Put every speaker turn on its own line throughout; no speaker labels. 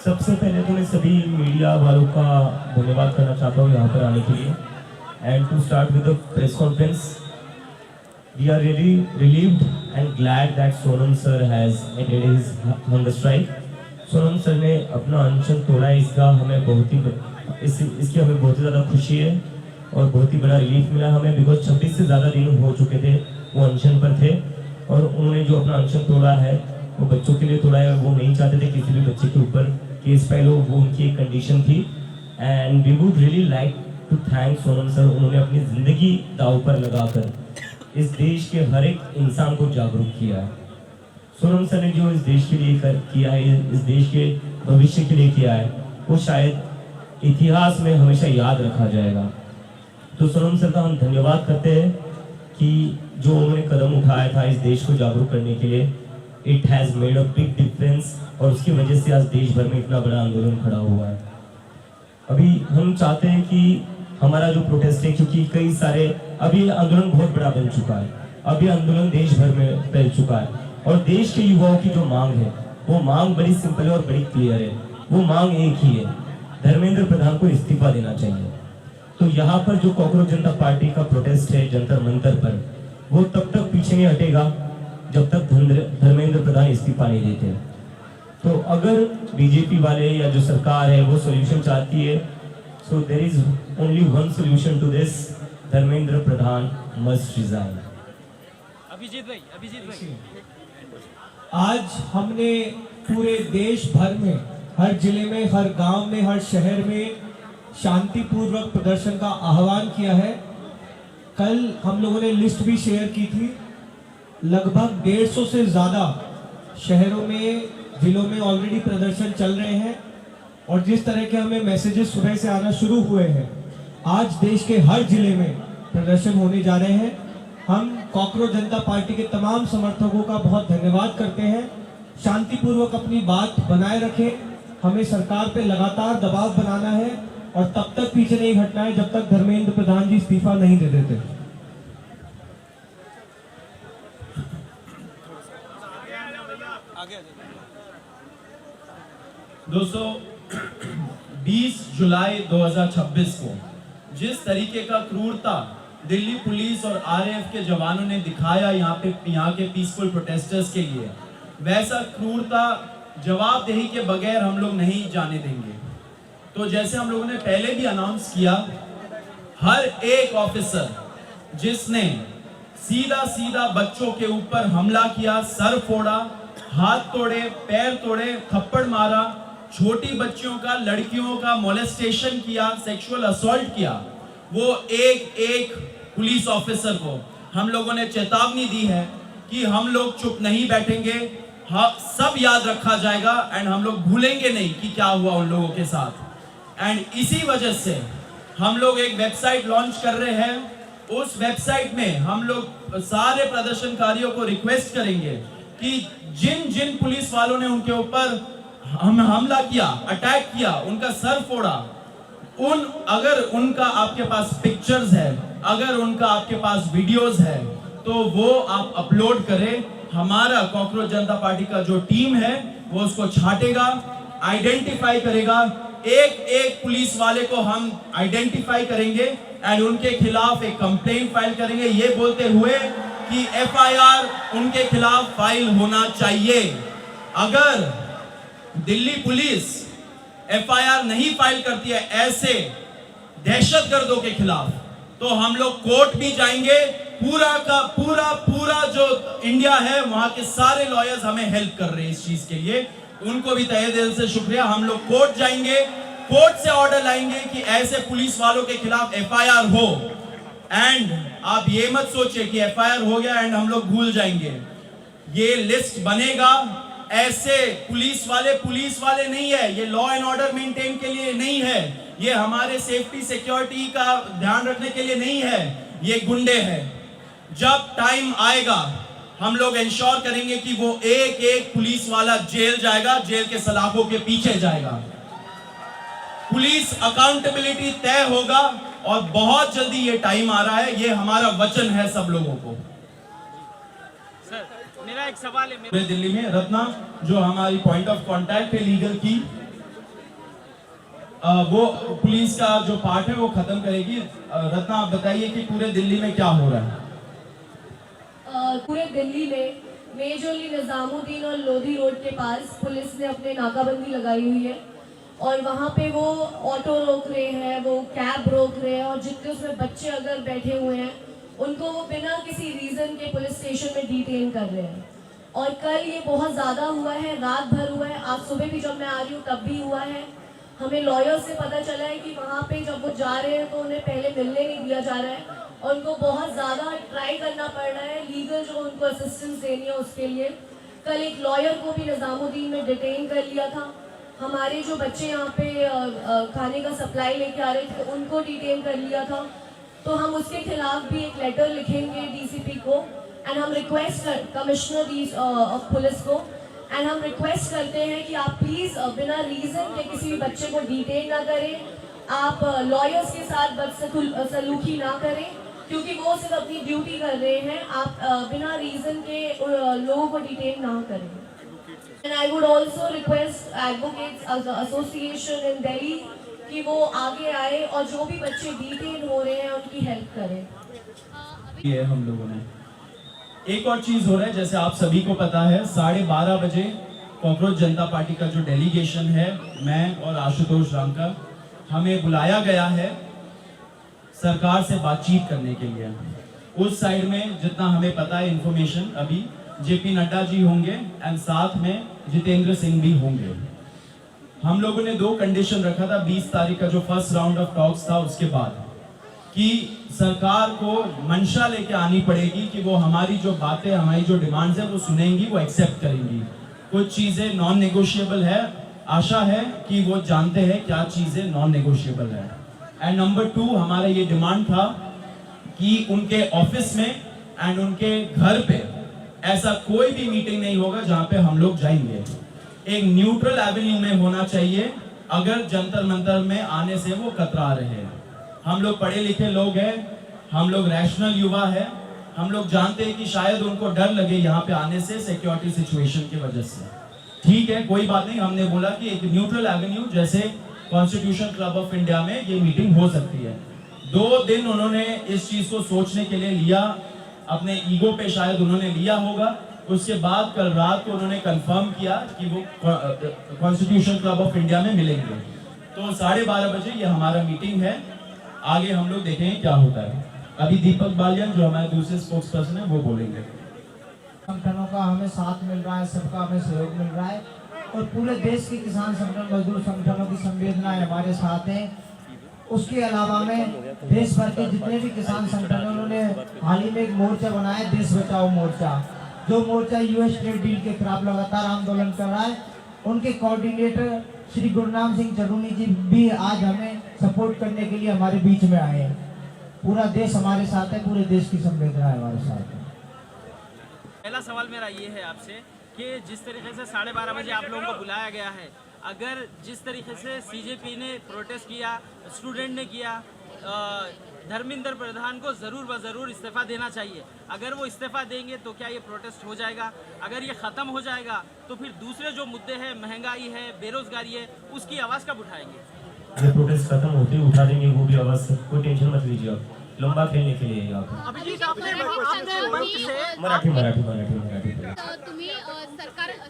सबसे पहले तो मैं सभी मीडिया वालों का धन्यवाद करना चाहता हूँ यहाँ पर आने के लिए। And to start with the press conference, we are really relieved and glad that Sonam sir has ended his hunger strike. Sonam sir ने अपना अनशन तोड़ा है, इसकी हमें बहुत ही ज़्यादा खुशी है और बहुत ही बड़ा रिलीफ मिला हमें, बिकॉज 26 से ज़्यादा दिन हो चुके थे वो अनशन पर थे और उन्होंने जो अपना अनशन तोड़ा है वो बच्चों के लिए तोड़ा है। वो नहीं चाहते थे किसी भी बच्चे के ऊपर केस फाइल हो, वो उनकी एक कंडीशन थी। And we would really like to thank Sonam sir. उन्होंने अपनी ज़िंदगी दांव पर लगाकर इस देश के हर एक इंसान को जागरूक किया है। सोनम सर ने जो इस देश के लिए किया है, इस देश के भविष्य के लिए किया है, वो शायद इतिहास में हमेशा याद रखा जाएगा। तो सोनम सर का हम धन्यवाद करते हैं कि जो उन्होंने कदम उठाया था इस देश को जागरूक करने के लिए, it has made a big difference और उसकी वजह से आज देश भर में इतना बड़ा आंदोलन खड़ा हुआ है। अभी हम चाहते हैं कि हमारा जो प्रोटेस्ट है, क्योंकि कई सारे अभी आंदोलन बहुत बड़ा बन चुका है, अभी आंदोलन देश भर में फैल चुका है और देश के युवाओं की जो मांग है वो मांग बड़ी सिंपल है और बड़ी क्लियर है। वो मांग एक ही है, धर्मेंद्र प्रधान को इस्तीफा देना चाहिए। तो यहाँ पर जो कॉकरोच जनता पार्टी का प्रोटेस्ट है जंतर मंतर पर, वो तब तक पीछे नहीं हटेगा जब तक धर्मेंद्र प्रधान इस्तीफा नहीं देते। तो अगर बीजेपी वाले या जो सरकार है वो सॉल्यूशन चाहती है, so there is only one solution to this, Dharmendra Pradhan must resign.
Abhijit भाई
आज हमने पूरे देश भर में, हर जिले में, हर गांव में, हर शहर में शांतिपूर्वक प्रदर्शन का आह्वान किया है। कल हम लोगों ने लिस्ट भी शेयर की थी। लगभग 150 से ज़्यादा शहरों में, जिलों में ऑलरेडी प्रदर्शन चल रहे हैं और जिस तरह के हमें मैसेजेस सुबह से आना शुरू हुए हैं, आज देश के हर जिले में प्रदर्शन होने जा रहे हैं। हम कॉकरोच जनता पार्टी के तमाम समर्थकों का बहुत धन्यवाद करते हैं। शांतिपूर्वक अपनी बात बनाए रखें, हमें सरकार पे लगातार दबाव बनाना है और तब तक पीछे नहीं हटना है जब तक धर्मेंद्र प्रधान जी इस्तीफा नहीं दे देते।
दोस्तों, 20 जुलाई 2026 को जिस तरीके का क्रूरता दिल्ली पुलिस और आरएएफ के जवानों ने दिखाया यहाँ के पीसफुल प्रोटेस्टर्स के लिए, वैसा क्रूरता जवाबदेही के बगैर हम लोग नहीं जाने देंगे। तो जैसे हम लोगों ने पहले भी अनाउंस किया, हर एक ऑफिसर जिसने सीधा बच्चों के ऊपर हमला किया, सर फोड़ा, हाथ तोड़े, पैर तोड़े, थप्पड़ मारा, छोटी बच्चियों का, लड़कियों का मोलेस्टेशन किया, सेक्सुअल असॉल्ट किया, वो एक पुलिस ऑफिसर को हम लोगों ने चेतावनी दी है कि हम लोग चुप नहीं बैठेंगे, सब याद रखा जाएगा एंड हम लोग भूलेंगे नहीं कि क्या हुआ उन लोगों के साथ। एंड इसी वजह से हम लोग एक वेबसाइट लॉन्च कर रहे हैं। उस वेबसाइट में हम लोग सारे प्रदर्शनकारियों को रिक्वेस्ट करेंगे कि जिन पुलिस वालों ने उनके ऊपर हमला किया, अटैक किया, उनका सर फोड़ा, अगर उनका आपके पास पिक्चर्स है, अगर उनका आपके पास वीडियोस है, तो वो आप अपलोड करें। हमारा कॉकरोच जनता पार्टी का जो टीम है वो उसको छाटेगा, आइडेंटिफाई करेगा, एक पुलिस वाले को हम आइडेंटिफाई करेंगे एंड उनके खिलाफ एक कंप्लेंट फाइल करेंगे, ये बोलते हुए कि एफआईआर उनके खिलाफ फाइल होना चाहिए। अगर दिल्ली पुलिस एफआईआर नहीं फाइल करती है ऐसे दहशतगर्दों के खिलाफ, तो हम लोग कोर्ट भी जाएंगे। पूरा जो इंडिया है, वहां के सारे लॉयर्स हमें हेल्प कर रहे हैं इस चीज के लिए, उनको भी तहे दिल से शुक्रिया। हम लोग कोर्ट जाएंगे, कोर्ट से ऑर्डर लाएंगे कि ऐसे पुलिस वालों के खिलाफ एफआईआर हो। एंड आप ये मत सोचिए कि एफआईआर हो गया एंड हम लोग भूल जाएंगे। ये लिस्ट बनेगा, ऐसे पुलिस वाले नहीं है, ये लॉ एंड ऑर्डर मेंटेन के लिए नहीं है, ये हमारे सेफ्टी सिक्योरिटी का ध्यान रखने के लिए नहीं है, ये गुंडे हैं। जब टाइम आएगा हम लोग इंश्योर करेंगे कि वो एक पुलिस वाला जेल जाएगा, जेल के सलाखों के पीछे जाएगा। पुलिस अकाउंटेबिलिटी तय होगा और बहुत जल्दी ये टाइम आ रहा है, ये हमारा वचन है सब लोगों को।
मेरा एक सवाल है।
पूरे दिल्ली में रत्ना जो हमारी पॉइंट ऑफ कांटेक्ट है लीगल की, वो पुलिस का जो पार्ट है वो खत्म करेगी। रत्ना, आप बताइए कि पूरे दिल्ली में क्या हो रहा है?
पूरे दिल्ली में मेजरली निजामुद्दीन और लोधी रोड के पास पुलिस ने अपने नाकाबंदी लगाई हुई है और वहाँ पे वो ऑटो रोक रहे हैं, वो कैब रोक रहे हैं और जितने उसमें बच्चे अगर बैठे हुए हैं उनको वो बिना किसी रीज़न के पुलिस स्टेशन में डिटेन कर रहे हैं। और कल ये बहुत ज़्यादा हुआ है, रात भर हुआ है, आज सुबह भी जब मैं आ रही हूँ तब भी हुआ है। हमें लॉयर से पता चला है कि वहाँ पे जब वो जा रहे हैं तो उन्हें पहले मिलने नहीं दिया जा रहा है और उनको बहुत ज़्यादा ट्राई करना पड़ रहा है लीगल जो उनको असिस्टेंस देनी है उसके लिए। कल एक लॉयर को भी निज़ामुद्दीन में डिटेन कर लिया था। हमारे जो बच्चे यहाँ पे खाने का सप्लाई लेके आ रहे थे उनको डिटेन कर लिया था। तो हम उसके खिलाफ भी एक लेटर लिखेंगे डीसीपी को एंड हम रिक्वेस्ट कमिश्नर ऑफ पुलिस को एंड हम रिक्वेस्ट करते हैं कि आप प्लीज़ बिना रीज़न के किसी भी बच्चे को डिटेन ना करें, आप लॉयर्स के साथ बदसलूकी ना करें क्योंकि वो सिर्फ अपनी ड्यूटी कर रहे हैं। आप बिना रीज़न के लोगों को डिटेन ना करें। And I would also request advocates association in Delhi कि वो आगे आए और जो भी बच्चे डिटेन हो रहे हैं उनकी हेल्प करें।
ये हम लोगों ने एक और चीज हो रहा है, जैसे आप सभी को पता है 12:30 बजे कॉकरोच जनता पार्टी का जो डेलीगेशन है, मैं और आशुतोष रामका, हमें बुलाया गया है सरकार से बातचीत करने के लिए। उस साइड में जितना हमें पता है इंफॉर्मेशन, अभी जेपी नड्डा जी होंगे एंड साथ में जितेंद्र सिंह भी होंगे। हम लोगों ने 2 कंडीशन रखा था 20 तारीख का जो फर्स्ट राउंड ऑफ टॉक्स था उसके बाद, कि सरकार को मंशा लेके आनी पड़ेगी कि वो हमारी जो बातें, हमारी जो डिमांड्स है वो सुनेंगी, वो एक्सेप्ट करेंगी। कुछ चीज़ें नॉन नेगोशिएबल है, आशा है कि वो जानते हैं क्या चीज़ें नॉन नेगोशिएबल है। एंड नंबर 2 हमारा ये डिमांड था कि उनके ऑफिस में एंड उनके घर पे ऐसा कोई भी मीटिंग नहीं होगा जहाँ पे हम लोग जाएंगे। एक न्यूट्रल एवेन्यू में होना चाहिए अगर जंतर मंतर में आने से वो कतरा रहे हैं। हम लोग पढ़े लिखे लोग हैं, हम लोग रैशनल युवा है, हम लोग जानते हैं कि शायद उनको डर लगे यहाँ पे आने से सिक्योरिटी सिचुएशन की वजह से। ठीक है, कोई बात नहीं, हमने बोला कि एक न्यूट्रल एवेन्यू जैसे कॉन्स्टिट्यूशन क्लब ऑफ इंडिया में ये मीटिंग हो सकती है। 2 दिन उन्होंने इस चीज को सोचने के लिए लिया, अपने ईगो पे शायद उन्होंने लिया होगा। उसके बाद कल रात को उन्होंने कंफर्म किया कि वो कॉन्स्टिट्यूशन क्लब ऑफ इंडिया में मिलेंगे। तो 12:30 बजे ये हमारा मीटिंग है, आगे हम लोग देखेंगे क्या होता है। अभी दीपक बालियान जो हमारे दूसरे स्पोक्स पर्सन है वो बोलेंगे।
संगठनों का हमें साथ मिल रहा है, सबका हमें सहयोग मिल रहा है और पूरे देश के किसान संगठन, मजदूर संगठनों की संवेदनाएं हमारे साथ हैं। उसके अलावा में देश भर के जितने भी किसान संगठन, उन्होंने हाल ही में एक मोर्चा बनाया, देश बचाओ मोर्चा, जो मोर्चा यूएस ट्रेड डील के खिलाफ लगातार आंदोलन कर रहा है। उनके कोऑर्डिनेटर श्री गुरनाम सिंह चरूनी जी भी आज हमें सपोर्ट करने के लिए हमारे बीच में आए हैं। पूरा देश हमारे साथ है, पूरे देश की संवेदना हमारे साथ है।
पहला सवाल मेरा ये है आपसे कि जिस तरीके से 12:30 बजे आप लोगों को बुलाया गया है, अगर जिस तरीके से सीजेपी ने प्रोटेस्ट किया, स्टूडेंट ने किया, धर्मेंद्र प्रधान को ज़रूर व ज़रूर इस्तीफ़ा देना चाहिए। अगर वो इस्तीफ़ा देंगे तो क्या ये प्रोटेस्ट हो जाएगा? अगर ये ख़त्म हो जाएगा तो फिर दूसरे जो मुद्दे हैं, महंगाई है, बेरोज़गारी है, उसकी आवाज़ कब उठाएंगे?
ये प्रोटेस्ट खत्म होते ही उठा देंगे वो भी आवाज़, कोई टेंशन मत लीजिए आप, लंबा खेलने के लिए यहाँ पे।
अभिजीत, आपने मंच से
मराठी
तुम्ही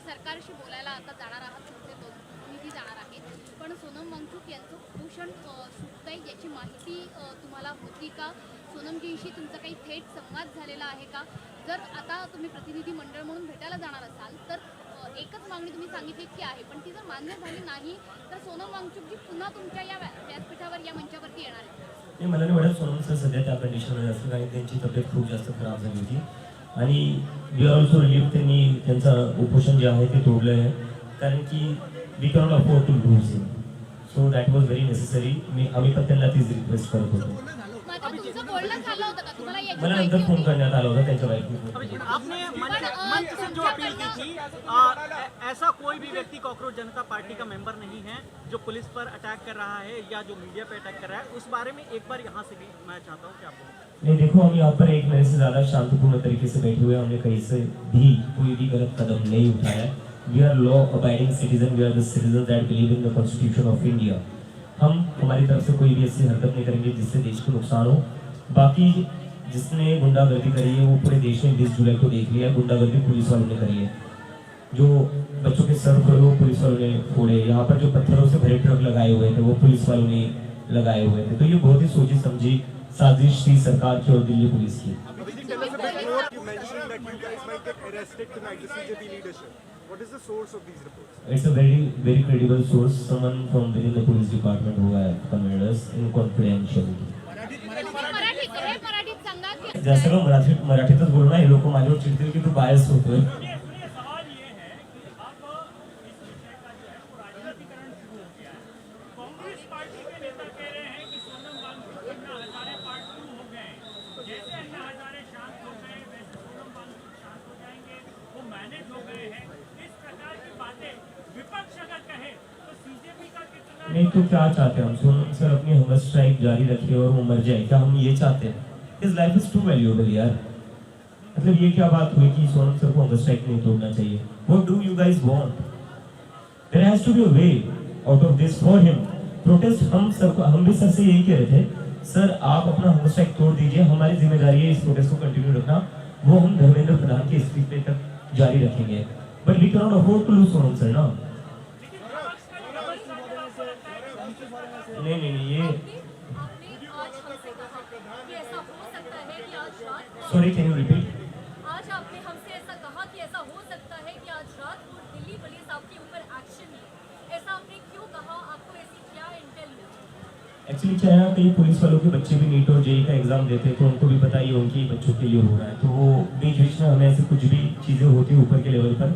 सरकारशी बोलायला आता जाणार आहात, तुमचे प्रतिनिधी जाणार आहेत, पण सोनम वांगचुक यांचं कुपोषण सुटतंय याची माहिती तुम्हाला होती का? सोनमजींशी तुमचा काही थेट संवाद झालेला आहे का? जर आता तुम्ही प्रतिनिधी मंडळ म्हणून भेटायला जाणार असाल तर एकच मागणी तुम्ही सांगितली की आहे, पण ती जर मान्य झाली नाही तर सोनम वांगचुकजी पुन्हा तुमच्या या व्यासपीठावर, या मंचावरती येणार आहेत?
नाही, मला नाही वाटत सोनम सर सध्या त्या कंडिशनमध्ये असतील, कारण त्यांची तब्येत खूप जास्त खराब झाली होती आणि वी आर ऑल्सो रिलीव्ह त्यांनी त्यांचं उपोषण जे आहे ते तोडलं आहे, कारण की we cannot afford to lose him, so that was very necessary. आम्ही पण त्यांना तीच रिक्वेस्ट करत होतो।
तुमचं बोलणं झालं होतं का? तुम्हाला याची
मला
माहिती
नंतर फोन करण्यात आला होता त्यांच्या वाईफने।
अभिजीत, आपने मंच से जो अपील की थी, ऐसा कोई भी व्यक्ति कॉकरोच जनता पार्टी का मेंबर नहीं है जो पुलिस पर अटैक कर रहा है या जो मीडिया पर अटैक कर रहा है, उस बारे में एक बार यहाँ से भी मैं चाहता हूँ कि आप बोलें।
नहीं, देखो हम यहाँ पर 1 महीने से ज़्यादा शांतिपूर्ण तरीके से बैठे हुए हैं, हमने कहीं से भी कोई भी गलत कदम नहीं उठाया। We are law abiding citizen, we are the citizen that believe in the constitution of India. हम हमारी तरफ से कोई भी ऐसी हरकत नहीं करेंगे जिससे देश को नुकसान हो। बाकी जिसने गुंडागर्दी करी है वो पूरे देश में 20 जुलाई को देख लिया है। गुंडागर्दी पुलिस वालों ने करी है, जो बच्चों के सर फोड़े वो पुलिस वालों ने फोड़े, यहाँ पर जो पत्थरों से भरे ट्रक लगाए हुए थे वो पुलिस वालों ने लगाए हुए थे। तो ये बहुत ही सोची समझी साजिश थी सरकार की और दिल्ली पुलिस की।
What is the source of these reports?
It's a very credible source, someone from within the police department who have conveyed us in confidentiality.
मराठीत सांगा की
जास्त करून मराठीतच बोलू ना, हे लोक माझ्यावर चिडतील की तू बायस होतोय।
सवाल ये है कि अब इस विषय का जो है वो राजनीतिकरण शुरू हो गया है। कांग्रेस पार्टी के नेता कह रहे हैं कि सोनम वांगचुक अन्ना हजारे पार्ट 2 हो गए, जैसे अन्ना हजारे शांत हो गए वैसे सोनम वांगचुक शांत हो जाएंगे, वो मैनेज हो गए हैं। इस प्रकार की बातें विपक्ष अगर कहे तो सीजेपी का कितना
नहीं तो क्या चाहते हैं हम? सोनम सर अपनी हंगर स्ट्राइक जारी रखे और वो मर जाए, क्या हम ये चाहते हैं? His life is too valuable यार। मतलब ये क्या बात हुई कि सोनम सर को हंगर स्ट्राइक नहीं तोड़ना चाहिए? What do you guys want? There has to be a way out of this for him. Protest हम भी सर से यही कह रहे थे, सर आप अपना हंगर स्ट्राइक तोड़ दीजिए, हमारी जिम्मेदारी है इस प्रोटेस्ट को कंटिन्यू रखना, वो हम धर्मेंद्र प्रधान के इस्तीफे तक जारी रखेंगे। But we cannot afford to lose Sonam sir ना। नहीं ये
आपने आज हमसे कहा कि ऐसा हो सकता है कि आज रात
सॉरी कैन यू रिपीट?
आज आपने हमसे ऐसा कहा कि ऐसा हो सकता है कि आज रात को दिल्ली पुलिस आपके ऊपर एक्शन ले। ऐसा आपने क्यों कहा? आपको ऐसी क्या इंटेल मिली?
एक्चुअली क्या है ना, कई पुलिस वालों के बच्चे भी नीट और जेई का एग्जाम देते हैं तो उनको भी पता ही उनके बच्चों के लिए हो रहा है, तो वो बीच बीच में हमें ऐसे कुछ भी चीज़ें होती ऊपर के लेवल पर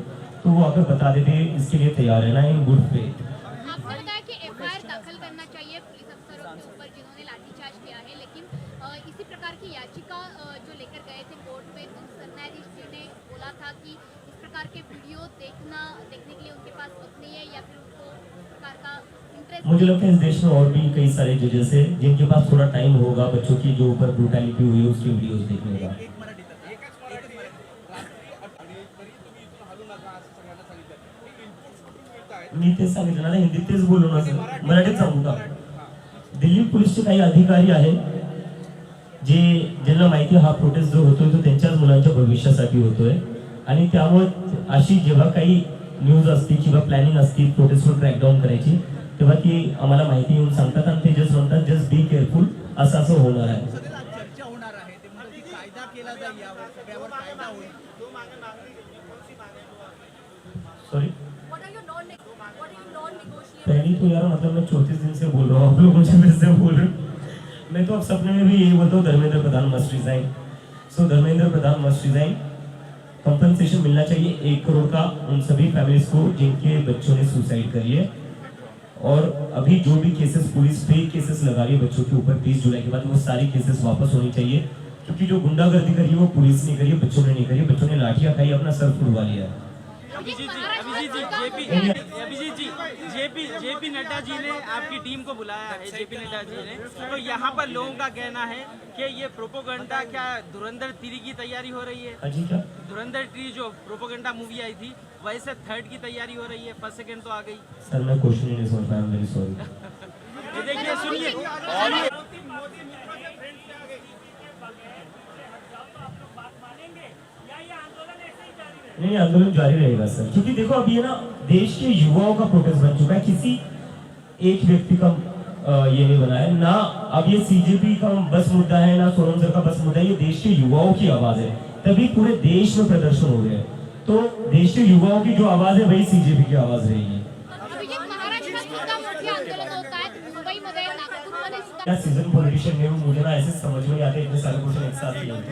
तो वो आकर बता देते हैं, इसके लिए तैयार है ना इन गुड फेथ।
आपने बताया कि एफआईआर दाखिल करना चाहिए पुलिस अफसरों के ऊपर जिन्होंने लाठीचार्ज किया है, लेकिन इसी प्रकार की याचिका जो लेकर गए थे कोर्ट में तो सरन्यायाधीश जी ने बोला था कि इस प्रकार के वीडियो देखने के लिए उनके पास वक्त नहीं है या फिर उनको इस प्रकार का इंटरेस्ट।
मुझे लगता है इस देश में और भी कई सारे जजेस हैं जिनके पास थोड़ा टाइम होगा बच्चों की जो ऊपर ब्रूटैलिटी हुई है उसकी वीडियोस देखने का। मी तेच सांगितलं ना, हिंदीत तेच बोलू ना सर, मराठीत सांगू का? दिल्ली पोलीसचे काही अधिकारी आहेत जे ज्यांना माहिती हा प्रोटेस्ट जो होतोय तो त्यांच्याच मुलांच्या भविष्यासाठी होतोय आणि त्यामुळे अशी जेव्हा काही न्यूज असते किंवा प्लॅनिंग असते प्रोटेस्टवर क्रॅकडाऊन करायची तेव्हा ती आम्हाला माहिती येऊन सांगतात आणि ते जस्ट म्हणतात जस्ट बी केअरफुल असं होणार आहे।
चर्चा होणार आहे ते म्हणजे की कायदा केला जाईल यावर सगळ्यावर कायदा होईल।
Sorry
What are your non-negotiable?
पहली तो यार मतलब मैं 34 दिन से बोल रहा हूँ, आप लोग मुझे फिर से बोल रहे हो। मैं तो अब सपने में भी यही बोलता हूँ धर्मेंद्र प्रधान मस्ट रिजाइन। सो Dharmendra Pradhan must resign. Compensation मिलना चाहिए 1 करोड़ का उन सभी फैमिलीज को जिनके बच्चों ने सुसाइड करी है, और अभी जो भी केसेस पुलिस फेक केसेस लगा रही है बच्चों के ऊपर 30 जुलाई के बाद वो सारी केसेस वापस होनी चाहिए, क्योंकि जो गुंडागर्दी करी है वो पुलिस ने करी है, बच्चों ने नहीं करी है। बच्चों ने लाठियां खाई, अपना सर फुड़वा लिया है।
जेपी नड्डा जी ने आपकी टीम को बुलाया है, जेपी नड्डा जी ने, तो यहाँ पर लोगों का कहना है कि ये प्रोपोगंडा क्या धुरंधर 3 की तैयारी हो रही है।
अजी क्या?
धुरंधर 3 जो प्रोपोगंडा मूवी आई थी वैसे 3rd की तैयारी हो रही है, 1st 2nd तो आ गई।
सर मैं क्वेश्चन ही नहीं समझ पाया, वेरी सॉरी।
ये देखिए सुनिए
नहीं आंदोलन जारी रहेगा सर, क्योंकि देखो अब ये ना देश के युवाओं का प्रोटेस्ट बन चुका है, किसी एक व्यक्ति का ये नहीं बना है ना। अब ये सीजेपी का बस मुद्दा है ना सोनम सर का बस मुद्दा है, ये देश के युवाओं की आवाज है, तभी पूरे देश में प्रदर्शन हो रहे हैं। तो देश के युवाओं की जो आवाज है वही सीजेपी की आवाज रहेगी। क्या सीजन पॉलिटिशियन में मुझे ना ऐसे समझ में आते इतने सारे क्वेश्चन एक साथ नहीं होते।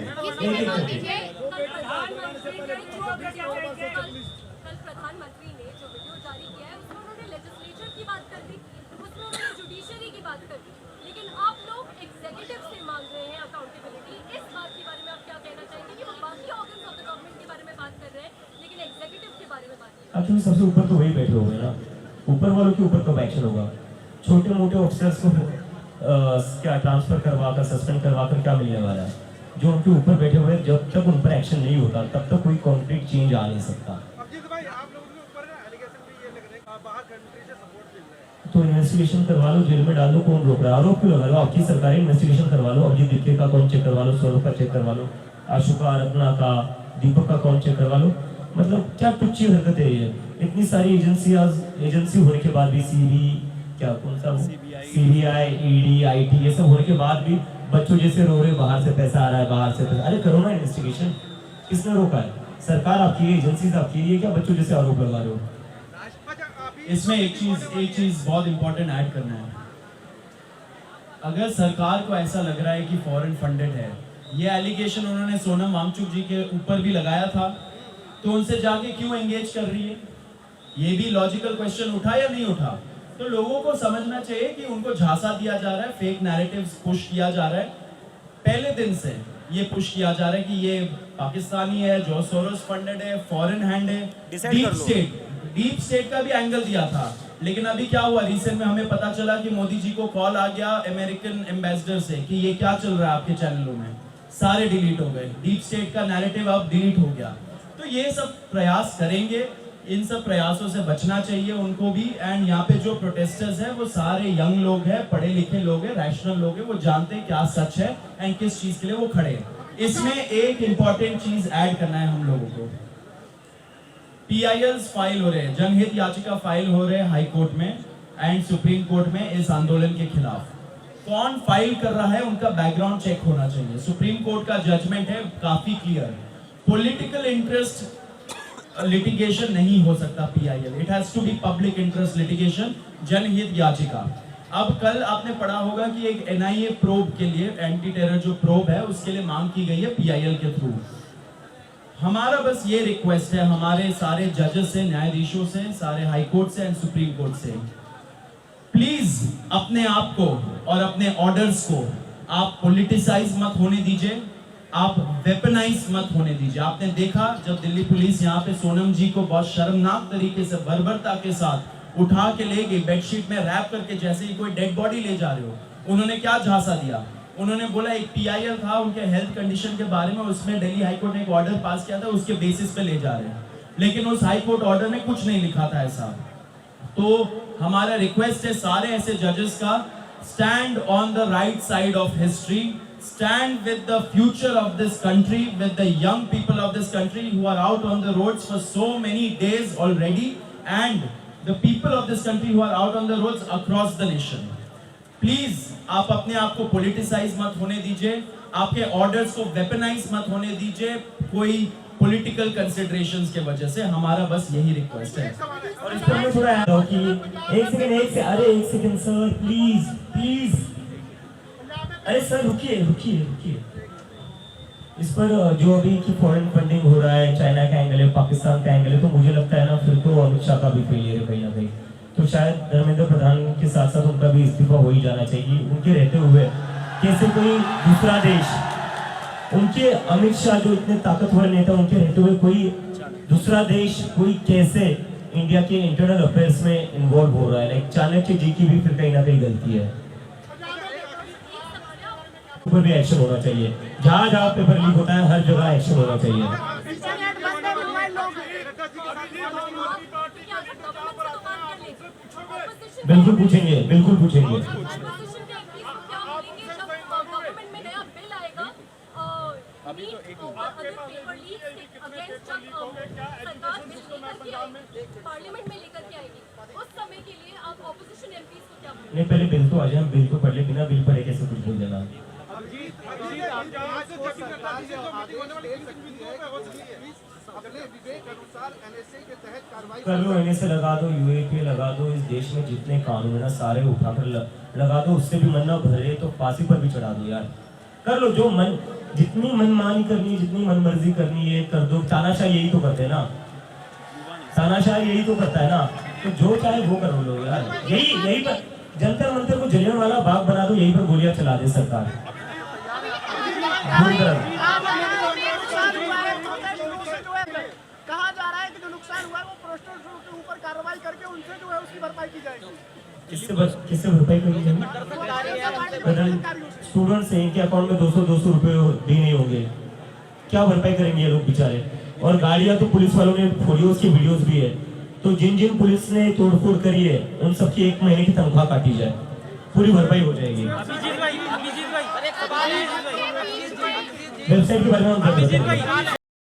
कल प्रधानमंत्री ने जो वीडियो जारी किया है उसमें उन्होंने लेजिस्लेचर की बात कर दी, उसमें उन्होंने जुडिशरी की बात कर दी, लेकिन आप लोग एग्जीक्यूटिव से मांग रहे हैं अकाउंटेबिलिटी। इस बात के बारे में आप क्या कहना चाहेंगे कि वो बाकी ऑर्गन्स ऑफ द गवर्नमेंट के बारे में बात कर रहे हैं लेकिन एग्जीक्यूटिव के बारे में बात नहीं?
एक्चुअली सबसे ऊपर तो वही बैठे हुए ना, ऊपर वालों के ऊपर कब एक्शन होगा? छोटे मोटे ऑफिसर्स को क्या ट्रांसफर करवा कर सस्पेंड करवा कर क्या मिलने वाला है? जो उनके ऊपर बैठे हुए जब तक उन पर एक्शन नहीं होता तब तक कोई कॉन्क्रीट चेंज आ नहीं सकता। तो इन्वेस्टिगेशन करवा लो, जेल में डाल दो, कौन रोक रहा है? आरोप क्यों लगा लो? आपकी सरकार इन्वेस्टिगेशन करवा लो, अभिजीत दिखे का अकाउंट चेक करवा लो, सौरभ का चेक करवा लो, अशोका रत्ना का, दीपक का अकाउंट चेक करवा लो। मतलब क्या टुच्ची हरकत है ये? इतनी सारी एजेंसी होने के बाद भी क्या कौन सा CBI, ED, IT ये सब होने के बाद भी बच्चों जैसे रो रहे, बाहर से पैसा आ रहा है, बाहर से पैसा। अरे करो ना इन्वेस्टिगेशन, किसने रोका है? सरकार आपकी है, एजेंसीज आपकी है, ये क्या बच्चों जैसे आरोप लगा रहे हो?
इसमें एक चीज बहुत इंपॉर्टेंट ऐड करना है। अगर सरकार को ऐसा लग रहा है कि फॉरेन फंडेड है, ये एलिगेशन उन्होंने सोनम वांगचुक जी के ऊपर भी लगाया था, तो उनसे जाके क्यों एंगेज कर रही है? ये भी लॉजिकल क्वेश्चन उठा या नहीं उठा? तो लोगों को समझना चाहिए कि उनको झांसा दिया जा रहा है, फेक नैरेटिव्स पुश किया जा रहा है। पहले दिन से ये पुश किया जा रहा है कि ये पाकिस्तानी है, जॉर्ज सोरोस फंडेड है, फॉरेन हैंड है, डीप स्टेट का भी एंगल दिया था। लेकिन अभी क्या हुआ, रिसेंट में हमें पता चला कि मोदी जी को कॉल आ गया अमेरिकन एम्बेसडर से कि ये क्या चल रहा है आपके चैनलों में, सारे डिलीट हो गए, डीप स्टेट का नैरेटिव अब डिलीट हो गया। तो ये सब प्रयास करेंगे, इन सब प्रयासों से बचना चाहिए उनको भी। एंड यहाँ पे जो प्रोटेस्टर्स हैं वो सारे यंग लोग हैं, पढ़े लिखे लोग हैं, रैशनल लोग हैं, वो जानते हैं क्या सच है एंड किस चीज के लिए वो खड़े हैं। इसमें एक इंपॉर्टेंट चीज ऐड करना है हम लोगों को। PILs फाइल हो रहे हैं, जनहित याचिका फाइल हो रहे हैं हाई कोर्ट में एंड सुप्रीम कोर्ट में इस आंदोलन के खिलाफ। कौन फाइल कर रहा है उनका बैकग्राउंड चेक होना चाहिए। सुप्रीम कोर्ट का जजमेंट है काफी क्लियर, पॉलिटिकल इंटरेस्ट लिटिगेशन नहीं हो सकता PIL, it has to be public interest litigation, जनहित याचिका। अब कल आपने पढ़ा होगा कि एक NIA प्रोब के लिए, एंटी टेरर जो प्रोब है उसके लिए मांग की गई है PIL के थ्रू। हमारा बस ये रिक्वेस्ट है हमारे सारे जजेस से, न्यायाधीशों से, सारे हाई कोर्ट से एंड सुप्रीम कोर्ट से, प्लीज अपने आप को और अपने ऑर्डर्स को आप पॉलिटिसाइज मत होने दीजिए, आप वेपनाइज मत होने दीजिए। आपने देखा जब दिल्ली पुलिस यहाँ पे सोनम जी को बहुत शर्मनाक तरीके से बर्बरता के साथ उठा के ले गई, बेडशीट में रैप करके, जैसे ही कोई डेड बॉडी ले जा रहे हो, उन्होंने क्या झांसा दिया? उन्होंने बोला एक PIL था उनके हेल्थ कंडीशन के बारे में, उसमें दिल्ली हाई कोर्ट ने एक ऑर्डर पास किया था, उसके बेसिस पे ले जा रहे हैं, लेकिन उस हाई कोर्ट ऑर्डर में कुछ नहीं लिखा था ऐसा। तो हमारा रिक्वेस्ट है सारे ऐसे जजेस का, stand on the right side of history, stand with the future of this country, with the young people of this country who are out on the roads for so many days already, and the people of this country who are out on the roads across the nation. Please, आप अपने आप को politicize मत होने दीजिए, आपके orders को weaponize मत होने दीजिए कोई political considerations के वजह से। हमारा बस यही रिक्वेस्ट है।
और इस पर मैं थोड़ा ऐड हूं कि एक सेकंड सर, प्लीज अरे सर रुकिए। इस पर जो अभी की फॉरेन फंडिंग हो रहा है, चाइना का एंगल है, पाकिस्तान का एंगल है, तो मुझे लगता है ना फिर तो अमित शाह का भी फेलियर है कहीं ना कहीं। तो शायद धर्मेंद्र प्रधान के साथ साथ उनका भी इस्तीफा हो ही जाना चाहिए। उनके रहते हुए कैसे कोई दूसरा देश, उनके अमित शाह जो इतने ताकतवर नेता, उनके रहते हुए कोई दूसरा देश कोई कैसे इंडिया के इंटरनल अफेयर्स में इन्वॉल्व हो रहा है? लाइक चाणक्य जी की भी फिर कहीं ना कहीं गलती है, ऊपर भी एक्शन होना चाहिए। जहाँ पेपर लीक होता है हर जगह एक्शन होना चाहिए। बिल्कुल पूछेंगे।
अभी तो एक पार्लियामेंट में लेकर के आएगी, उस समय के लिए आप ऑपोजिशन एमपीज को क्या बोलेंगे?
नहीं, पहले बिल तो आ जाए, हम बिल को पढ़ ले, बिना बिल पढ़े कैसे कुछ बोल देना। कर लो, NSA लगा दो, UAPA लगा दो, इस देश में जितने कानून है ना सारे उठाकर लगा दो, उससे भी मन ना भरे तो फांसी पर भी चढ़ा दो यार। कर लो, जो मन जितनी मनमानी करनी है, जितनी मनमर्जी करनी है कर दो। तानाशाह यही तो करते हैं ना, तानाशाह यही तो करता है ना, तो जो चाहे वो करो लो यार। यही पर जंतर मंतर को जलियांवाला बाग बना दो, यही पर गोलियां चला दे सरकार।
कहा जा रहा है कि जो नुकसान हुआ है वो प्रोटेस्टर्स के ऊपर कार्रवाई करके उनसे जो है उसकी भरपाई की जाएगी।
किससे भरपाई करी जाएगी? स्टूडेंट्स हैं, इनके अकाउंट में 200 रुपए भी नहीं होंगे, क्या भरपाई करेंगे ये लोग बेचारे? और गाड़ियां तो पुलिस वालों ने फोड़ी, उसकी वीडियोस भी है। तो जिन जिन पुलिस ने तोड़फोड़ करी है उन सबकी 1 महीने की तनख्वाह काटी जाए, पूरी भरपाई हो जाएगी।
अभिजीत भाई
वेबसाइट के बारे में हम
अभिजीत भाई